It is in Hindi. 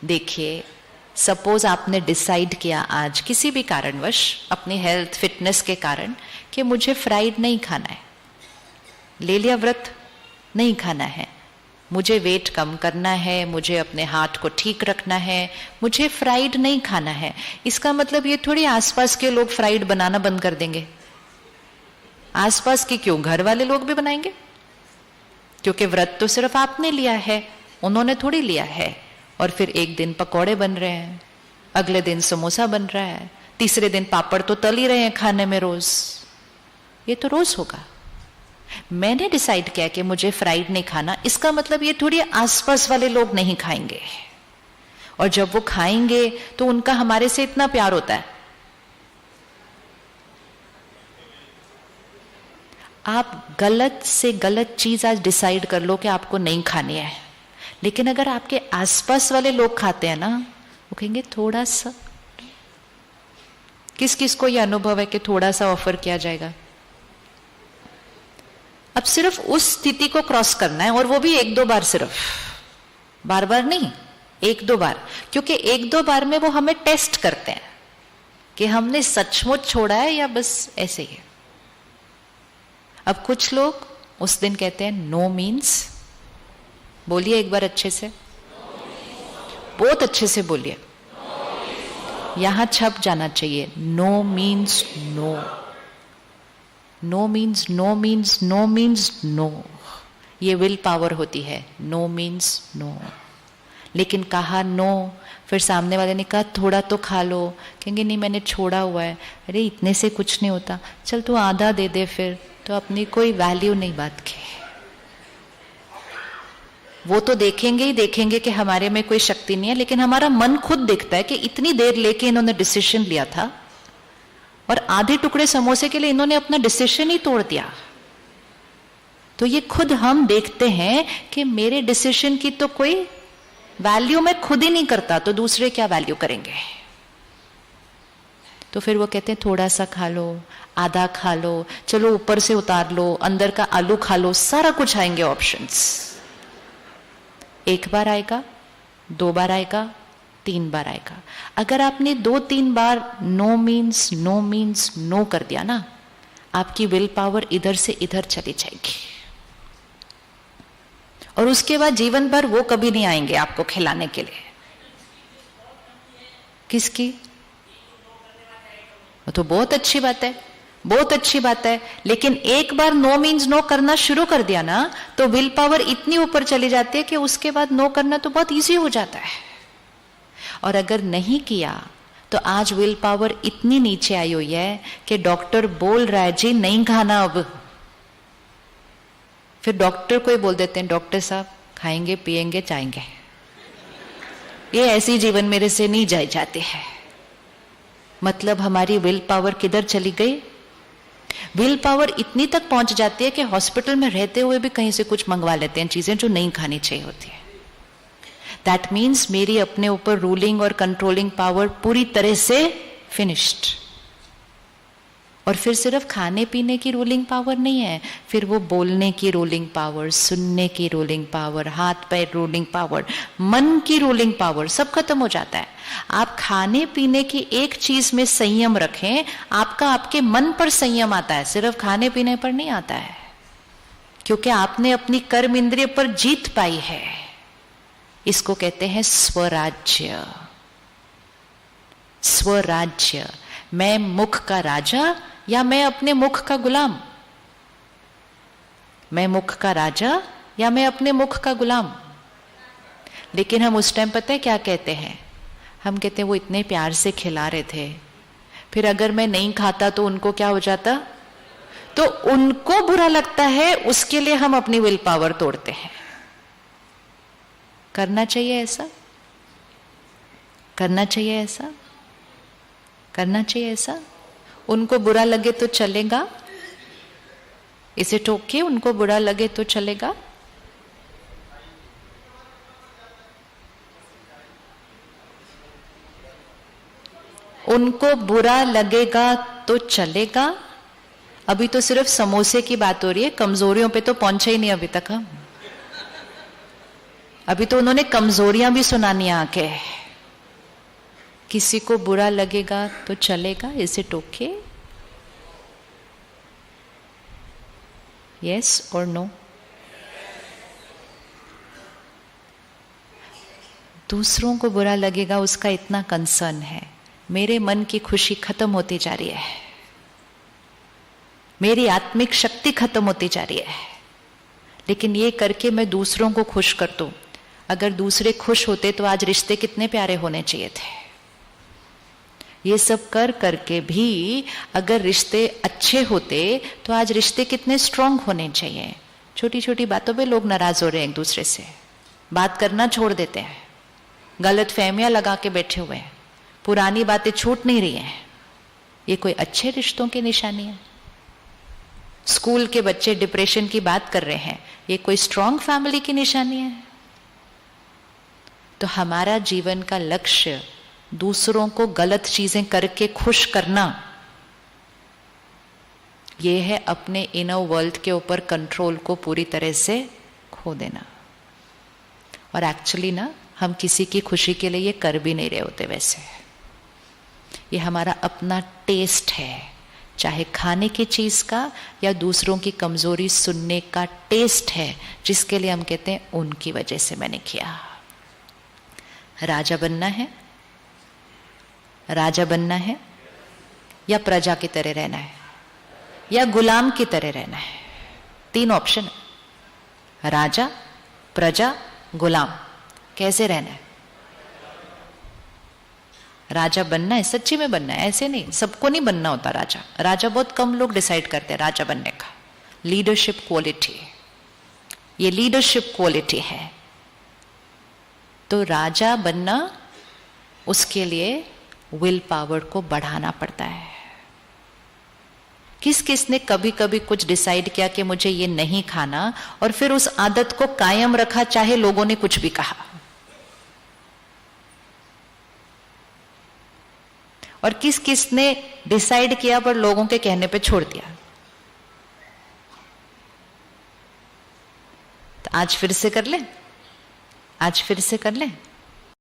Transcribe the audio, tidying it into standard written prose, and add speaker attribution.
Speaker 1: देखिए, सपोज आपने डिसाइड किया आज किसी भी कारणवश अपनी हेल्थ फिटनेस के कारण कि मुझे फ्राइड नहीं खाना है, ले लिया व्रत, नहीं खाना है, मुझे वेट कम करना है, मुझे अपने हार्ट को ठीक रखना है, मुझे फ्राइड नहीं खाना है। इसका मतलब ये थोड़ी आसपास के लोग फ्राइड बनाना बंद कर देंगे। आसपास के क्यों, घर वाले लोग भी बनाएंगे, क्योंकि व्रत तो सिर्फ आपने लिया है, उन्होंने थोड़ी लिया है। और फिर एक दिन पकौड़े बन रहे हैं, अगले दिन समोसा बन रहा है, तीसरे दिन पापड़ तो तल ही रहे हैं खाने में रोज। ये तो रोज होगा। मैंने डिसाइड किया कि मुझे फ्राइड नहीं खाना, इसका मतलब ये थोड़ी आसपास वाले लोग नहीं खाएंगे। और जब वो खाएंगे तो उनका हमारे से इतना प्यार होता है। आप गलत से गलत चीज आज डिसाइड कर लो कि आपको नहीं खानी है, लेकिन अगर आपके आसपास वाले लोग खाते हैं ना, वो कहेंगे थोड़ा सा। किस किस को यह अनुभव है कि थोड़ा सा ऑफर किया जाएगा? अब सिर्फ उस स्थिति को क्रॉस करना है, और वो भी एक दो बार, सिर्फ बार बार नहीं, एक दो बार। क्योंकि एक दो बार में वो हमें टेस्ट करते हैं कि हमने सचमुच छोड़ा है या बस ऐसे ही है। अब कुछ लोग उस दिन कहते हैं नो मीन्स, बोलिए एक बार अच्छे से, बहुत अच्छे से बोलिए, यहां छप जाना चाहिए। No means no, no means no means no means no. ये विल पावर होती है, नो मीन्स नो। लेकिन कहा नो, फिर सामने वाले ने कहा थोड़ा तो खा लो, कहेंगे नहीं मैंने छोड़ा हुआ है। अरे इतने से कुछ नहीं होता, चल तू आधा दे दे, फिर तो अपनी कोई वैल्यू नहीं बात की। वो तो देखेंगे ही देखेंगे कि हमारे में कोई शक्ति नहीं है, लेकिन हमारा मन खुद देखता है कि इतनी देर लेके इन्होंने डिसीजन लिया था और आधे टुकड़े समोसे के लिए इन्होंने अपना डिसीजन ही तोड़ दिया। तो ये खुद हम देखते हैं कि मेरे डिसीजन की तो कोई वैल्यू मैं खुद ही नहीं करता, तो दूसरे क्या वैल्यू करेंगे। तो फिर वो कहते हैं थोड़ा सा खा लो, आधा खा लो, चलो ऊपर से उतार लो, अंदर का आलू खा लो, सारा कुछ आएंगे ऑप्शंस। एक बार आएगा, दो बार आएगा, तीन बार आएगा। अगर आपने दो तीन बार no means no means no कर दिया ना, आपकी विल पावर इधर से इधर चली जाएगी, और उसके बाद जीवन भर वो कभी नहीं आएंगे आपको खिलाने के लिए। किसकी? वो तो बहुत अच्छी बात है, बहुत अच्छी बात है, लेकिन एक बार नो मीन्स नो करना शुरू कर दिया ना, तो विल पावर इतनी ऊपर चली जाती है कि उसके बाद नो करना तो बहुत इजी हो जाता है। और अगर नहीं किया तो आज विल पावर इतनी नीचे आई हुई है कि डॉक्टर बोल रहा है जी नहीं खाना अब, फिर डॉक्टर को ही बोल देते हैं डॉक्टर साहब खाएंगे पिएंगे जाएंगे, ये ऐसी जीवन मेरे से नहीं जाई जाती है। मतलब हमारी विल पावर किधर चली गई? विल पावर इतनी तक पहुंच जाती है कि हॉस्पिटल में रहते हुए भी कहीं से कुछ मंगवा लेते हैं चीजें जो नहीं खानी चाहिए होती है। दैट मीन्स मेरी अपने ऊपर रूलिंग और कंट्रोलिंग पावर पूरी तरह से फिनिश्ड। और फिर सिर्फ खाने पीने की रूलिंग पावर नहीं है, फिर वो बोलने की रूलिंग पावर, सुनने की रूलिंग पावर, हाथ पैर रूलिंग पावर, मन की रूलिंग पावर, सब खत्म हो जाता है। आप खाने पीने की एक चीज में संयम रखें, आपका आपके मन पर संयम आता है, सिर्फ खाने पीने पर नहीं आता है, क्योंकि आपने अपनी कर्म इंद्रिय पर जीत पाई है। इसको कहते हैं स्वराज्य। स्वराज्य, मैं मुख का राजा या मैं अपने मुख का गुलाम? मैं मुख का राजा या मैं अपने मुख का गुलाम? लेकिन हम उस टाइम पता है क्या कहते हैं? हम कहते हैं वो इतने प्यार से खिला रहे थे, फिर अगर मैं नहीं खाता तो उनको क्या हो जाता? तो उनको बुरा लगता है, उसके लिए हम अपनी विल पावर तोड़ते हैं। करना चाहिए ऐसा? करना चाहिए ऐसा? करना चाहिए ऐसा? उनको बुरा लगे तो चलेगा? इसे टोके उनको बुरा लगे तो चलेगा? उनको बुरा लगेगा तो चलेगा? अभी तो सिर्फ समोसे की बात हो रही है, कमजोरियों पे तो पहुंचे ही नहीं अभी तक हम। अभी तो उन्होंने कमजोरियां भी सुनानी आके। किसी को बुरा लगेगा तो चलेगा, इज इट ओके? यस और नो? दूसरों को बुरा लगेगा उसका इतना कंसर्न है, मेरे मन की खुशी खत्म होती जा रही है, मेरी आत्मिक शक्ति खत्म होती जा रही है, लेकिन ये करके मैं दूसरों को खुश कर दूं। अगर दूसरे खुश होते तो आज रिश्ते कितने प्यारे होने चाहिए थे। ये सब कर करके भी अगर रिश्ते अच्छे होते तो आज रिश्ते कितने स्ट्रांग होने चाहिए। छोटी छोटी बातों पे लोग नाराज हो रहे हैं एक दूसरे से, बात करना छोड़ देते हैं, गलत फहमियां लगा के बैठे हुए हैं, पुरानी बातें छूट नहीं रही हैं। ये कोई अच्छे रिश्तों की निशानी है? स्कूल के बच्चे डिप्रेशन की बात कर रहे हैं, ये कोई स्ट्रांग फैमिली की निशानी है? तो हमारा जीवन का लक्ष्य दूसरों को गलत चीजें करके खुश करना, ये है अपने इनर वर्ल्ड के ऊपर कंट्रोल को पूरी तरह से खो देना। और एक्चुअली ना, हम किसी की खुशी के लिए ये कर भी नहीं रहे होते वैसे। ये हमारा अपना टेस्ट है, चाहे खाने की चीज का या दूसरों की कमजोरी सुनने का टेस्ट है, जिसके लिए हम कहते हैं उनकी वजह से मैंने किया। राजा बनना है, राजा बनना है या प्रजा की तरह रहना है या गुलाम की तरह रहना है? 3 ऑप्शन है, राजा, प्रजा, गुलाम। कैसे रहना है? राजा बनना है, सच्ची में बनना है, ऐसे नहीं, सबको नहीं बनना होता राजा। राजा बहुत कम लोग डिसाइड करते हैं राजा बनने का। लीडरशिप क्वालिटी, ये लीडरशिप क्वालिटी है। तो राजा बनना, उसके लिए विल पावर को बढ़ाना पड़ता है। किस किस ने कभी कभी कुछ डिसाइड किया कि मुझे ये नहीं खाना, और फिर उस आदत को कायम रखा चाहे लोगों ने कुछ भी कहा? और किस किस ने डिसाइड किया पर लोगों के कहने पे छोड़ दिया? तो आज फिर से कर ले, आज फिर से कर ले।